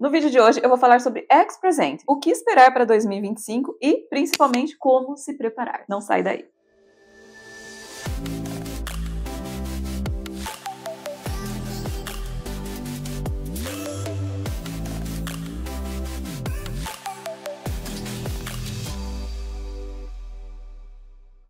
No vídeo de hoje eu vou falar sobre ex-presente, o que esperar para 2025 e principalmente como se preparar. Não sai daí!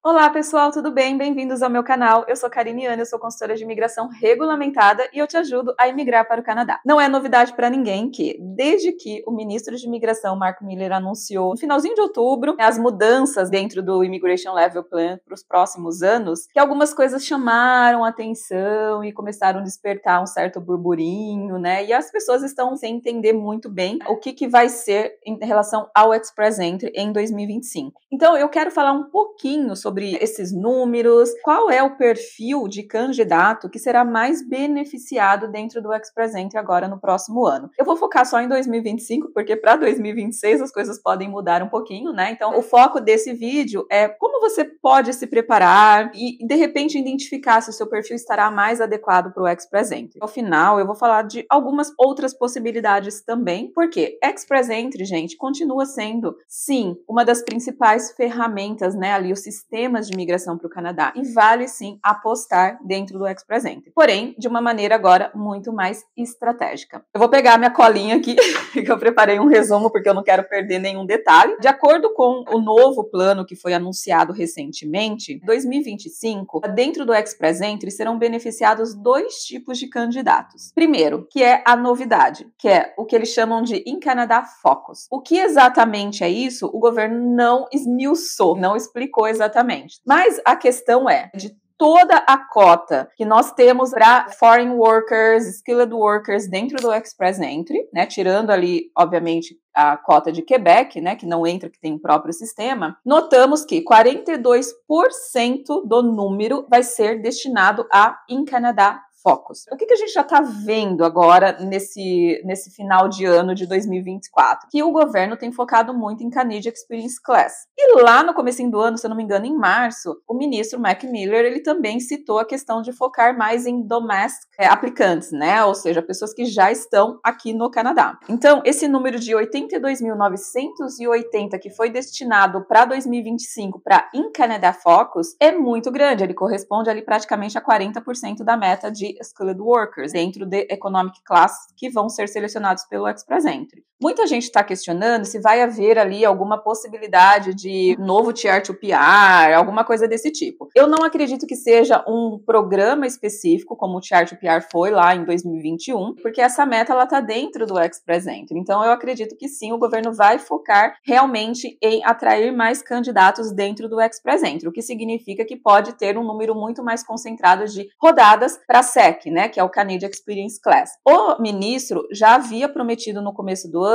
Olá pessoal, tudo bem? Bem-vindos ao meu canal. Eu sou Karine Ana, eu sou consultora de imigração regulamentada e eu te ajudo a imigrar para o Canadá. Não é novidade para ninguém que, desde que o ministro de imigração, Mark Miller, anunciou no finalzinho de outubro as mudanças dentro do Immigration Level Plan para os próximos anos, que algumas coisas chamaram a atenção e começaram a despertar um certo burburinho, né? E as pessoas estão sem entender muito bem o que vai ser em relação ao Express Entry em 2025. Então, eu quero falar um pouquinho sobre esses números, qual é o perfil de candidato que será mais beneficiado dentro do Express Entry agora no próximo ano. Eu vou focar só em 2025, porque para 2026 as coisas podem mudar um pouquinho, né? Então, o foco desse vídeo é como você pode se preparar e, de repente, identificar se o seu perfil estará mais adequado para o Express Entry. Ao final, eu vou falar de algumas outras possibilidades também, porque Express Entry, gente, continua sendo, sim, uma das principais ferramentas, né, ali, o sistema de imigração para o Canadá, e vale sim apostar dentro do Express Entry. Porém, de uma maneira agora muito mais estratégica. Eu vou pegar minha colinha aqui, que eu preparei um resumo porque eu não quero perder nenhum detalhe. De acordo com o novo plano que foi anunciado recentemente, 2025, dentro do Express Entry serão beneficiados dois tipos de candidatos. Primeiro, que é a novidade, que é o que eles chamam de In Canada Focus. O que exatamente é isso? O governo não esmiuçou, não explicou exatamente. Mas a questão é, de toda a cota que nós temos para foreign workers, skilled workers dentro do Express Entry, né, tirando ali, obviamente, a cota de Quebec, né, que não entra, que tem o próprio sistema, notamos que 42% do número vai ser destinado a In Canada Focus. O que a gente já está vendo agora nesse final de ano de 2024? Que o governo tem focado muito em Canadian Experience Class. E lá no comecinho do ano, se eu não me engano, em março, o ministro Mark Miller, ele também citou a questão de focar mais em domestic aplicantes, né? Ou seja, pessoas que já estão aqui no Canadá. Então, esse número de 82.980 que foi destinado para 2025 para In Canada Focus é muito grande. Ele corresponde ali praticamente a 40% da meta de skilled workers dentro de economic class que vão ser selecionados pelo Express Entry. Muita gente está questionando se vai haver ali alguma possibilidade de novo Tier to PR, alguma coisa desse tipo. Eu não acredito que seja um programa específico como o Tier to PR foi lá em 2021, porque essa meta ela está dentro do Express Entry. Então eu acredito que sim, o governo vai focar realmente em atrair mais candidatos dentro do Express Entry, o que significa que pode ter um número muito mais concentrado de rodadas para SEC, né, que é o Canadian Experience Class. O ministro já havia prometido no começo do ano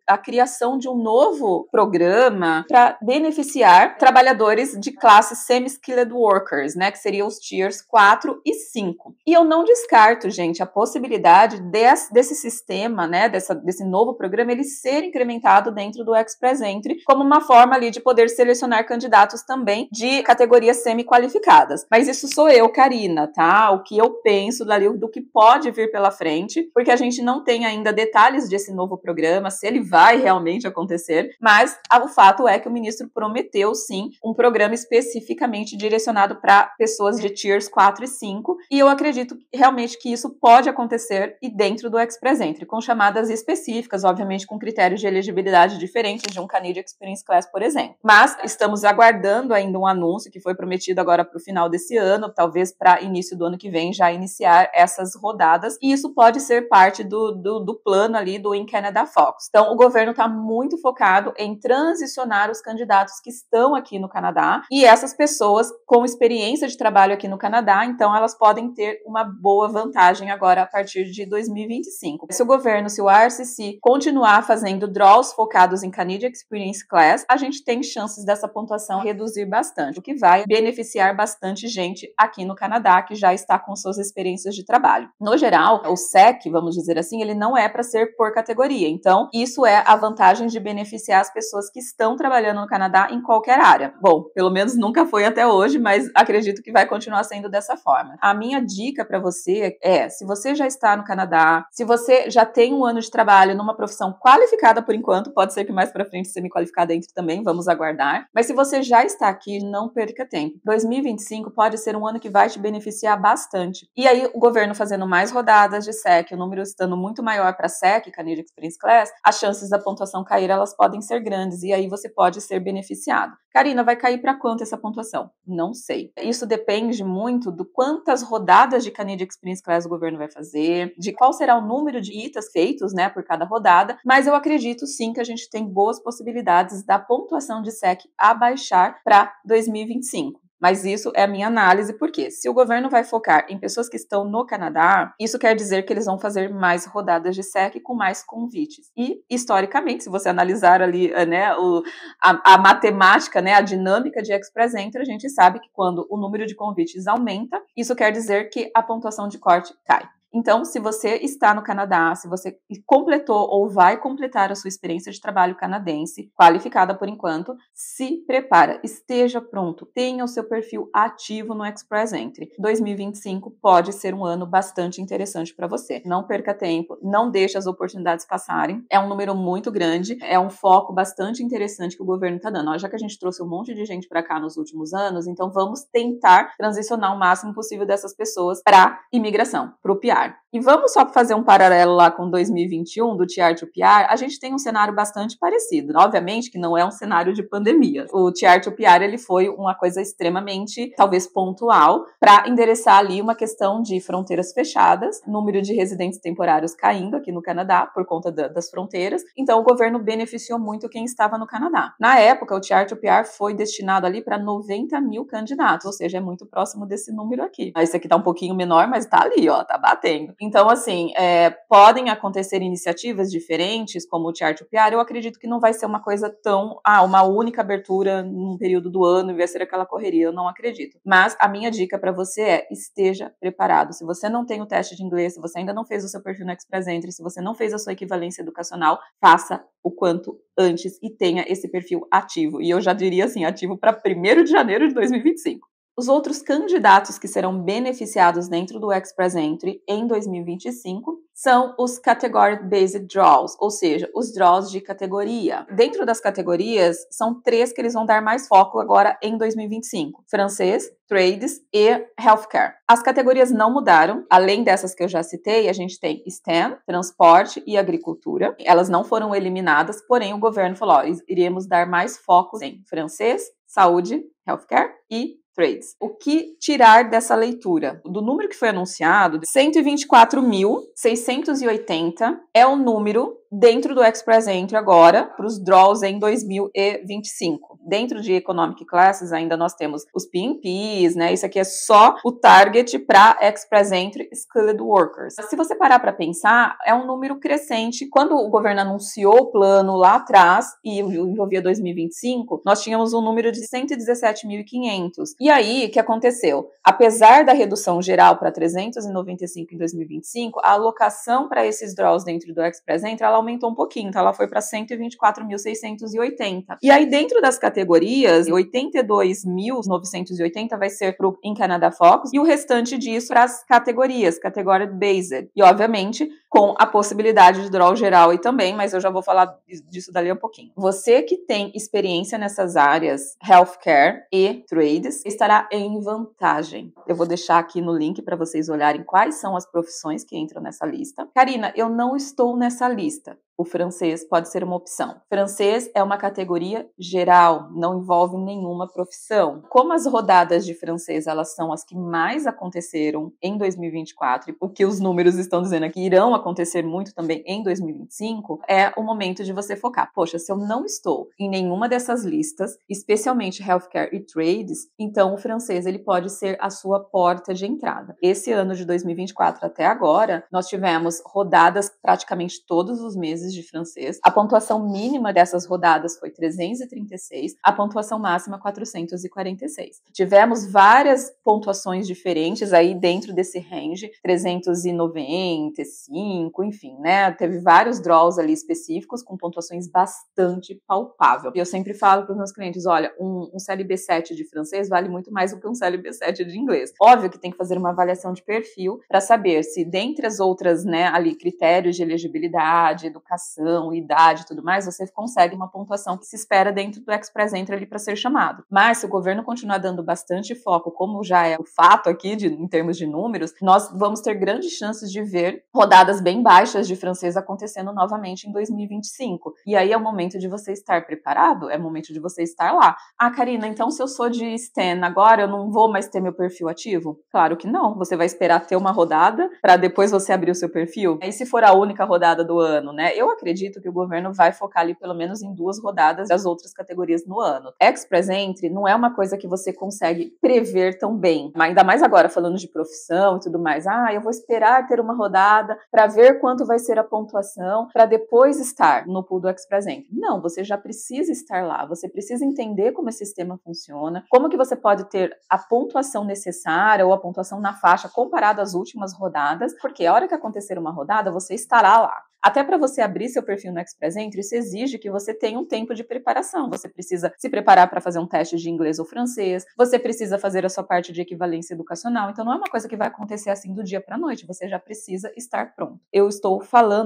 a criação de um novo programa para beneficiar trabalhadores de classe semi-skilled workers, né, que seriam os tiers 4 e 5. E eu não descarto, gente, a possibilidade desse sistema, né, desse novo programa, ele ser incrementado dentro do Express Entry como uma forma ali de poder selecionar candidatos também de categorias semi-qualificadas. Mas isso sou eu, Karina, tá? O que eu penso do que pode vir pela frente, porque a gente não tem ainda detalhes desse novo programa, se ele vai realmente acontecer, mas o fato é que o ministro prometeu, sim, um programa especificamente direcionado para pessoas de Tiers 4 e 5, e eu acredito realmente que isso pode acontecer e dentro do Express Entry, com chamadas específicas, obviamente com critérios de elegibilidade diferentes de um Canadian Experience Class, por exemplo. Mas estamos aguardando ainda um anúncio que foi prometido agora para o final desse ano, talvez para início do ano que vem já iniciar essas rodadas, e isso pode ser parte do plano ali do In Canada Focus. Então, o governo está muito focado em transicionar os candidatos que estão aqui no Canadá, e essas pessoas com experiência de trabalho aqui no Canadá, então elas podem ter uma boa vantagem agora a partir de 2025. Se o governo, se o RCC continuar fazendo draws focados em Canadian Experience Class, a gente tem chances dessa pontuação reduzir bastante, o que vai beneficiar bastante gente aqui no Canadá, que já está com suas experiências experiências de trabalho. No geral, o SEC, vamos dizer assim, ele não é para ser por categoria. Então, isso é a vantagem de beneficiar as pessoas que estão trabalhando no Canadá em qualquer área. Bom, pelo menos nunca foi até hoje, mas acredito que vai continuar sendo dessa forma. A minha dica para você é, se você já está no Canadá, se você já tem um ano de trabalho numa profissão qualificada por enquanto, pode ser que mais para frente semi-qualificada dentro também, vamos aguardar. Mas se você já está aqui, não perca tempo. 2025 pode ser um ano que vai te beneficiar bastante. E aí, o governo fazendo mais rodadas de SEC, o número estando muito maior para SEC, Canadian Experience Class, as chances da pontuação cair, elas podem ser grandes, e aí você pode ser beneficiado. Karina, vai cair para quanto essa pontuação? Não sei. Isso depende muito do quantas rodadas de Canadian Experience Class o governo vai fazer, de qual será o número de ITAs feitos, né, por cada rodada, mas eu acredito sim que a gente tem boas possibilidades da pontuação de SEC abaixar para 2025. Mas isso é a minha análise, porque se o governo vai focar em pessoas que estão no Canadá, isso quer dizer que eles vão fazer mais rodadas de SEC com mais convites. E, historicamente, se você analisar ali, né, a matemática, né, a dinâmica de Express Entry, a gente sabe que quando o número de convites aumenta, isso quer dizer que a pontuação de corte cai. Então, se você está no Canadá, se você completou ou vai completar a sua experiência de trabalho canadense, qualificada por enquanto, se prepara, esteja pronto, tenha o seu perfil ativo no Express Entry. 2025 pode ser um ano bastante interessante para você. Não perca tempo, não deixe as oportunidades passarem. É um número muito grande, é um foco bastante interessante que o governo está dando. Já que a gente trouxe um monte de gente para cá nos últimos anos, então vamos tentar transicionar o máximo possível dessas pessoas para imigração, para o PR. E vamos só fazer um paralelo lá com 2021, do TR to PR, a gente tem um cenário bastante parecido. Obviamente que não é um cenário de pandemia. O TR to PR, ele foi uma coisa extremamente, talvez, pontual, para endereçar ali uma questão de fronteiras fechadas, número de residentes temporários caindo aqui no Canadá por conta das fronteiras. Então, o governo beneficiou muito quem estava no Canadá. Na época, o TR to PR foi destinado ali para 90 mil candidatos, ou seja, é muito próximo desse número aqui. Esse aqui tá um pouquinho menor, mas tá ali, ó, tá batendo. Então, assim, podem acontecer iniciativas diferentes, como o TR to PR, eu acredito que não vai ser uma coisa tão, uma única abertura num período do ano e vai ser aquela correria, eu não acredito. Mas a minha dica para você é, esteja preparado. Se você não tem o teste de inglês, se você ainda não fez o seu perfil no Express Entry, se você não fez a sua equivalência educacional, faça o quanto antes e tenha esse perfil ativo. E eu já diria assim, ativo para 1º de janeiro de 2025. Os outros candidatos que serão beneficiados dentro do Express Entry em 2025 são os Category Based Draws, ou seja, os draws de categoria. Dentro das categorias, são 3 que eles vão dar mais foco agora em 2025. Francês, Trades e Healthcare. As categorias não mudaram, além dessas que eu já citei, a gente tem STEM, Transporte e Agricultura. Elas não foram eliminadas, porém o governo falou, iremos dar mais foco em Francês, Saúde, Healthcare e Trades. O que tirar dessa leitura? Do número que foi anunciado, 124.680 é o número dentro do Express Entry agora, para os draws em 2025. Dentro de Economic Classes ainda nós temos os PNPs, né? Isso aqui é só o target para Express Entry Skilled Workers. Se você parar para pensar, é um número crescente. Quando o governo anunciou o plano lá atrás, e envolvia 2025, nós tínhamos um número de 117.500. E aí, o que aconteceu? Apesar da redução geral para 395 em 2025, a alocação para esses draws dentro do Express Entry, ela aumentou um pouquinho, então ela foi para 124.680. E aí, dentro das categorias, 82.980 vai ser para o In Canada Focus, e o restante disso para as categorias, Category Based. E, obviamente, com a possibilidade de draw geral aí também, mas eu já vou falar disso dali um pouquinho. Você que tem experiência nessas áreas, Healthcare e Trades, estará em vantagem. Eu vou deixar aqui no link para vocês olharem quais são as profissões que entram nessa lista. Karina, eu não estou nessa lista. O francês pode ser uma opção. Francês é uma categoria geral, não envolve nenhuma profissão. Como as rodadas de francês, elas são as que mais aconteceram em 2024, e o que os números estão dizendo aqui irão acontecer muito também em 2025, é o momento de você focar. Poxa, se eu não estou em nenhuma dessas listas, especialmente Healthcare e Trades, então o francês ele pode ser a sua porta de entrada. Esse ano de 2024 até agora, nós tivemos rodadas praticamente todos os meses meses de francês. A pontuação mínima dessas rodadas foi 336, a pontuação máxima 446. Tivemos várias pontuações diferentes aí dentro desse range, 395, enfim, né? Teve vários draws ali específicos com pontuações bastante palpáveis. E eu sempre falo para os meus clientes, olha, um CLB 7 de francês vale muito mais do que um CLB 7 de inglês. Óbvio que tem que fazer uma avaliação de perfil para saber se, dentre as outras, né, ali, critérios de elegibilidade, educação, idade e tudo mais, você consegue uma pontuação que se espera dentro do Express Entry ali para ser chamado. Mas se o governo continuar dando bastante foco, como já é o fato aqui em termos de números, nós vamos ter grandes chances de ver rodadas bem baixas de francês acontecendo novamente em 2025. E aí é o momento de você estar preparado, é o momento de você estar lá. Ah, Karina, então se eu sou de STEM agora, eu não vou mais ter meu perfil ativo? Claro que não. Você vai esperar ter uma rodada para depois você abrir o seu perfil. E se for a única rodada do ano, né? Eu acredito que o governo vai focar ali pelo menos em 2 rodadas das outras categorias no ano. Express Entry não é uma coisa que você consegue prever tão bem. Ainda mais agora falando de profissão e tudo mais. Ah, eu vou esperar ter uma rodada para ver quanto vai ser a pontuação para depois estar no pool do Express Entry. Não, você já precisa estar lá. Você precisa entender como esse sistema funciona, como que você pode ter a pontuação necessária ou a pontuação na faixa comparada às últimas rodadas, porque a hora que acontecer uma rodada, você estará lá. Até para você abrir seu perfil no Express Entry, isso exige que você tenha um tempo de preparação. Você precisa se preparar para fazer um teste de inglês ou francês, você precisa fazer a sua parte de equivalência educacional. Então, não é uma coisa que vai acontecer assim do dia para a noite, você já precisa estar pronto. Eu estou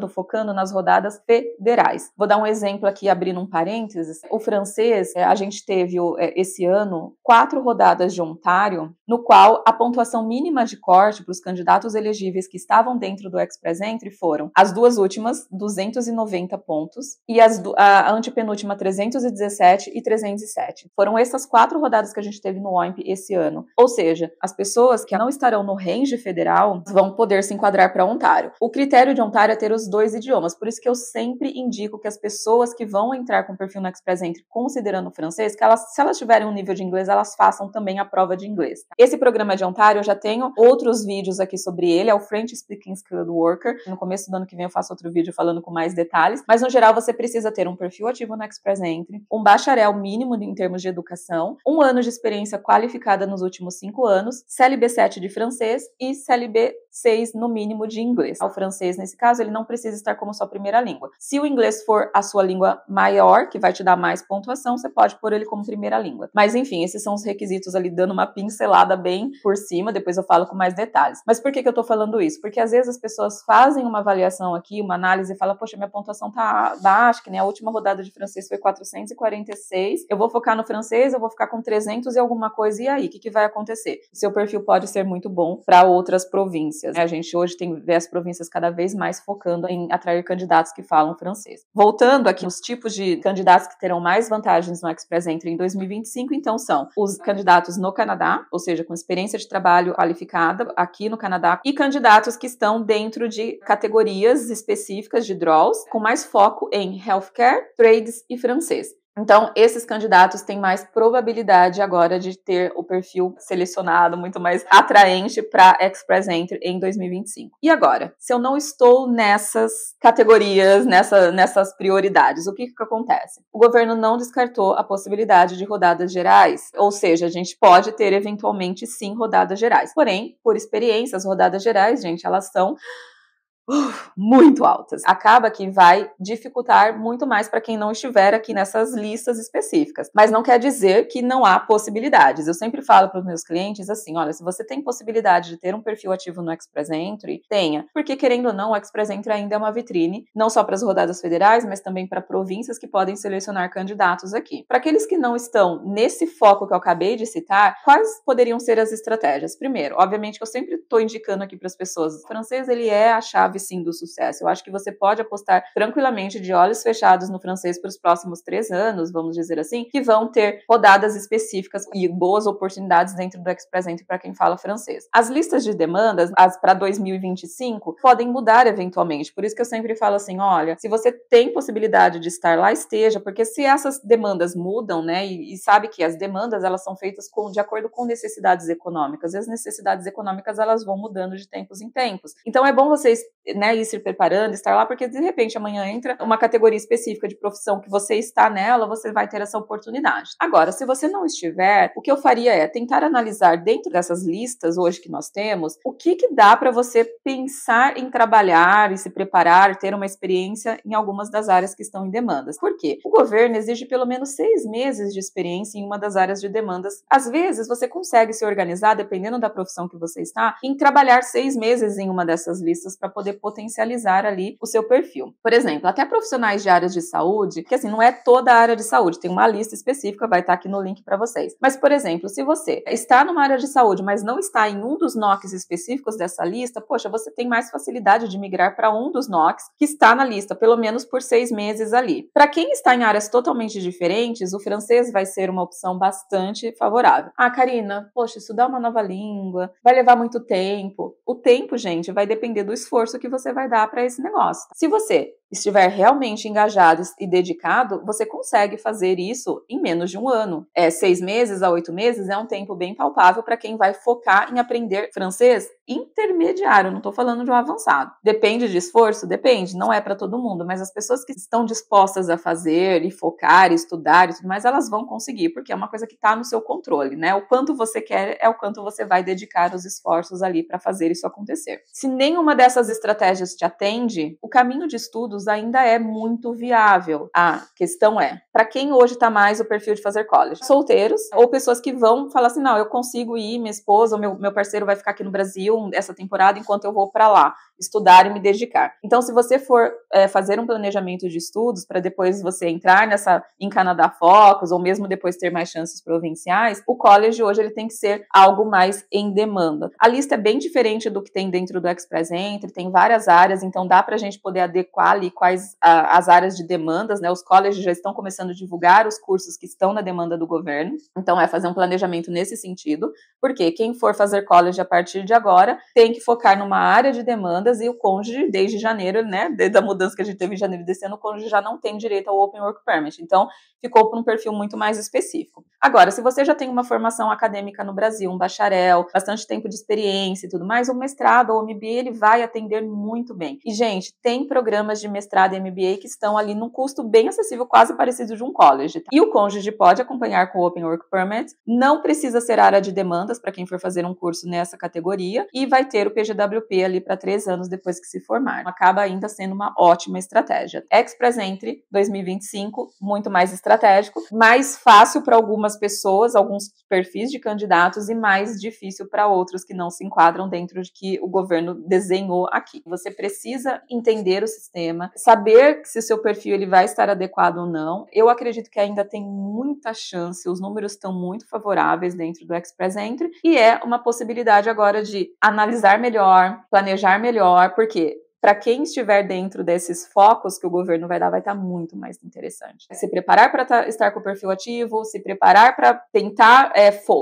focando nas rodadas federais. Vou dar um exemplo aqui, abrindo um parênteses. O francês, a gente teve esse ano 4 rodadas de Ontário, no qual a pontuação mínima de corte para os candidatos elegíveis que estavam dentro do Express Entry foram as 2 últimas, 290 pontos, e a antepenúltima 317 e 307. Foram essas 4 rodadas que a gente teve no OIMP esse ano. Ou seja, as pessoas que não estarão no range federal vão poder se enquadrar para Ontário. O critério de Ontário é ter os 2 idiomas, por isso que eu sempre indico que as pessoas que vão entrar com o perfil no Express Entry considerando o francês, que se elas tiverem um nível de inglês, elas façam também a prova de inglês. Esse programa de Ontário, eu já tenho outros vídeos aqui sobre ele, é o French Speaking Skilled Worker. No começo do ano que vem eu faço outro vídeo falando com mais detalhes, mas no geral você precisa ter um perfil ativo no Express Entry, um bacharel mínimo em termos de educação, 1 ano de experiência qualificada nos últimos 5 anos, CLB 7 de francês e CLB 6 no mínimo de inglês. O francês, nesse caso, ele não precisa estar como sua primeira língua. Se o inglês for a sua língua maior, que vai te dar mais pontuação, você pode pôr ele como primeira língua. Mas enfim, esses são os requisitos ali, dando uma pincelada bem por cima, depois eu falo com mais detalhes. Mas por que eu tô falando isso? Porque às vezes as pessoas fazem uma avaliação aqui, uma análise e falam, poxa, minha pontuação tá baixa, que nem a última rodada de francês foi 446, eu vou focar no francês, eu vou ficar com 300 e alguma coisa, e aí, o que vai acontecer? Seu perfil pode ser muito bom para outras províncias. A gente hoje vê as províncias cada vez mais focando em atrair candidatos que falam francês. Voltando aqui, os tipos de candidatos que terão mais vantagens no Express Entry em 2025, então são os candidatos no Canadá, ou seja, com experiência de trabalho qualificada aqui no Canadá, e candidatos que estão dentro de categorias específicas de draws, com mais foco em healthcare, trades e francês. Então, esses candidatos têm mais probabilidade agora de ter o perfil selecionado, muito mais atraente para Express Entry em 2025. E agora, se eu não estou nessas categorias, nessas prioridades, o que acontece? O governo não descartou a possibilidade de rodadas gerais, ou seja, a gente pode ter eventualmente sim rodadas gerais. Porém, por experiência, as rodadas gerais, gente, elas são muito altas. Acaba que vai dificultar muito mais para quem não estiver aqui nessas listas específicas. Mas não quer dizer que não há possibilidades. Eu sempre falo para os meus clientes assim, olha, se você tem possibilidade de ter um perfil ativo no Express Entry, tenha. Porque, querendo ou não, o Express Entry ainda é uma vitrine, não só para as rodadas federais, mas também para províncias que podem selecionar candidatos aqui. Para aqueles que não estão nesse foco que eu acabei de citar, quais poderiam ser as estratégias? Primeiro, obviamente que eu sempre estou indicando aqui para as pessoas, o francês ele é a chave sim do sucesso. Eu acho que você pode apostar tranquilamente de olhos fechados no francês para os próximos 3 anos, vamos dizer assim, que vão ter rodadas específicas e boas oportunidades dentro do Express Entry para quem fala francês. As listas de demandas, as para 2025, podem mudar eventualmente. Por isso que eu sempre falo assim, olha, se você tem possibilidade de estar lá, esteja, porque se essas demandas mudam, né, e sabe que as demandas elas são feitas de acordo com necessidades econômicas, e as necessidades econômicas elas vão mudando de tempos em tempos. Então é bom vocês né, ir se preparando, estar lá, porque de repente amanhã entra uma categoria específica de profissão que você está nela, você vai ter essa oportunidade. Agora, se você não estiver, o que eu faria é tentar analisar dentro dessas listas hoje que nós temos, o que dá para você pensar em trabalhar e se preparar, ter uma experiência em algumas das áreas que estão em demandas. Por quê? O governo exige pelo menos 6 meses de experiência em uma das áreas de demandas. Às vezes, você consegue se organizar, dependendo da profissão que você está, em trabalhar 6 meses em uma dessas listas para poder potencializar ali o seu perfil. Por exemplo, até profissionais de áreas de saúde, que assim, não é toda a área de saúde, tem uma lista específica, vai estar aqui no link para vocês. Mas, por exemplo, se você está numa área de saúde, mas não está em um dos NOCs específicos dessa lista, poxa, você tem mais facilidade de migrar para um dos NOCs que está na lista, pelo menos por 6 meses ali. Para quem está em áreas totalmente diferentes, o francês vai ser uma opção bastante favorável. Ah, Karina, poxa, estudar uma nova língua vai levar muito tempo. O tempo, gente, vai depender do esforço que você vai dar para esse negócio. Se você estiver realmente engajado e dedicado, você consegue fazer isso em menos de um ano. 6 meses a 8 meses é um tempo bem palpável para quem vai focar em aprender francês intermediário, não estou falando de um avançado. Depende de esforço? Depende, não é para todo mundo, mas as pessoas que estão dispostas a fazer e focar, e estudar e tudo mais, elas vão conseguir, porque é uma coisa que está no seu controle, né? O quanto você quer é o quanto você vai dedicar os esforços ali para fazer isso acontecer. Se nenhuma dessas estratégias te atende, o caminho de estudos ainda é muito viável. A questão é, para quem hoje está mais o perfil de fazer college? Solteiros ou pessoas que vão falar assim, não, eu consigo ir, minha esposa ou meu parceiro vai ficar aqui no Brasil essa temporada enquanto eu vou para lá estudar e me dedicar. Então, se você for fazer um planejamento de estudos para depois você entrar em Canadá Focus ou mesmo depois ter mais chances provinciais, o college hoje ele tem que ser algo mais em demanda. A lista é bem diferente do que tem dentro do Express Entry, tem várias áreas, então dá para a gente poder adequar ali quais as áreas de demandas, né? Os colleges já estão começando a divulgar os cursos que estão na demanda do governo, então é fazer um planejamento nesse sentido, porque quem for fazer college a partir de agora tem que focar numa área de demandas e o cônjuge, desde janeiro, né, desde a mudança que a gente teve em janeiro desse ano, o cônjuge já não tem direito ao Open Work Permit, então ficou por um perfil muito mais específico. Agora, se você já tem uma formação acadêmica no Brasil, um bacharel, bastante tempo de experiência e tudo mais, o mestrado ou o MBA, ele vai atender muito bem. E, gente, tem programas de mestrado e MBA que estão ali num custo bem acessível, quase parecido de um college. Tá? E o cônjuge pode acompanhar com o Open Work Permit, não precisa ser área de demandas para quem for fazer um curso nessa categoria, e vai ter o PGWP ali para 3 anos depois que se formar. Acaba ainda sendo uma ótima estratégia. Express Entry 2025, muito mais estratégico, mais fácil para algumas pessoas, alguns perfis de candidatos e mais difícil para outros que não se enquadram dentro de que o governo desenhou aqui. Você precisa entender o sistema, saber se o seu perfil ele vai estar adequado ou não. Eu acredito que ainda tem muita chance, os números estão muito favoráveis dentro do Express Entry e é uma possibilidade agora de analisar melhor, planejar melhor, porque para quem estiver dentro desses focos que o governo vai dar, vai estar muito mais interessante. Se preparar para estar com o perfil ativo, se preparar para tentar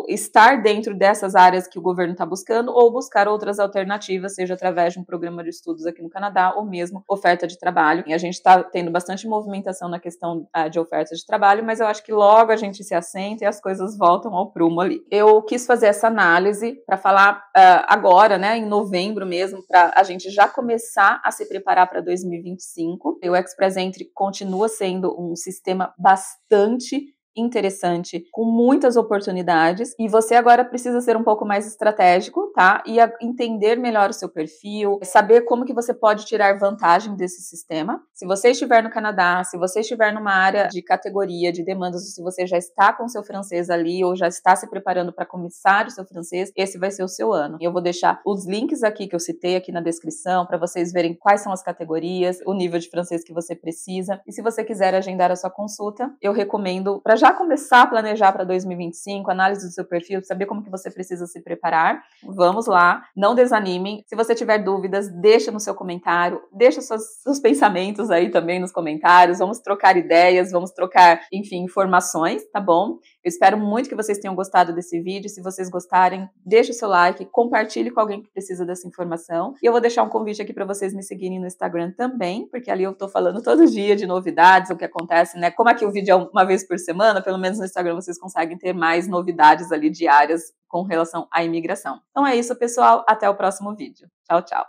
estar dentro dessas áreas que o governo está buscando ou buscar outras alternativas, seja através de um programa de estudos aqui no Canadá ou mesmo oferta de trabalho. E a gente está tendo bastante movimentação na questão de oferta de trabalho, mas eu acho que logo a gente se assenta e as coisas voltam ao prumo ali. Eu quis fazer essa análise para falar agora, né, em novembro mesmo, para a gente já começar a se preparar para 2025. O Express Entry continua sendo um sistema bastante interessante, com muitas oportunidades, e você agora precisa ser um pouco mais estratégico, tá? E entender melhor o seu perfil, saber como que você pode tirar vantagem desse sistema. Se você estiver no Canadá, se você estiver numa área de categoria, de demandas, se você já está com o seu francês ali, ou já está se preparando para começar o seu francês, esse vai ser o seu ano. E eu vou deixar os links aqui que eu citei aqui na descrição, para vocês verem quais são as categorias, o nível de francês que você precisa. E se você quiser agendar a sua consulta, eu recomendo para já começar a planejar para 2025, análise do seu perfil, saber como que você precisa se preparar. Vamos lá, não desanimem. Se você tiver dúvidas, deixa no seu comentário, deixa seus pensamentos aí também nos comentários, vamos trocar ideias, vamos trocar, enfim, informações, tá bom? Eu espero muito que vocês tenham gostado desse vídeo. Se vocês gostarem, deixa o seu like, compartilhe com alguém que precisa dessa informação. E eu vou deixar um convite aqui para vocês me seguirem no Instagram também, porque ali eu tô falando todo dia de novidades, o que acontece, né? Como aqui o vídeo é uma vez por semana, pelo menos no Instagram vocês conseguem ter mais novidades ali diárias com relação à imigração. Então é isso, pessoal. Até o próximo vídeo. Tchau, tchau.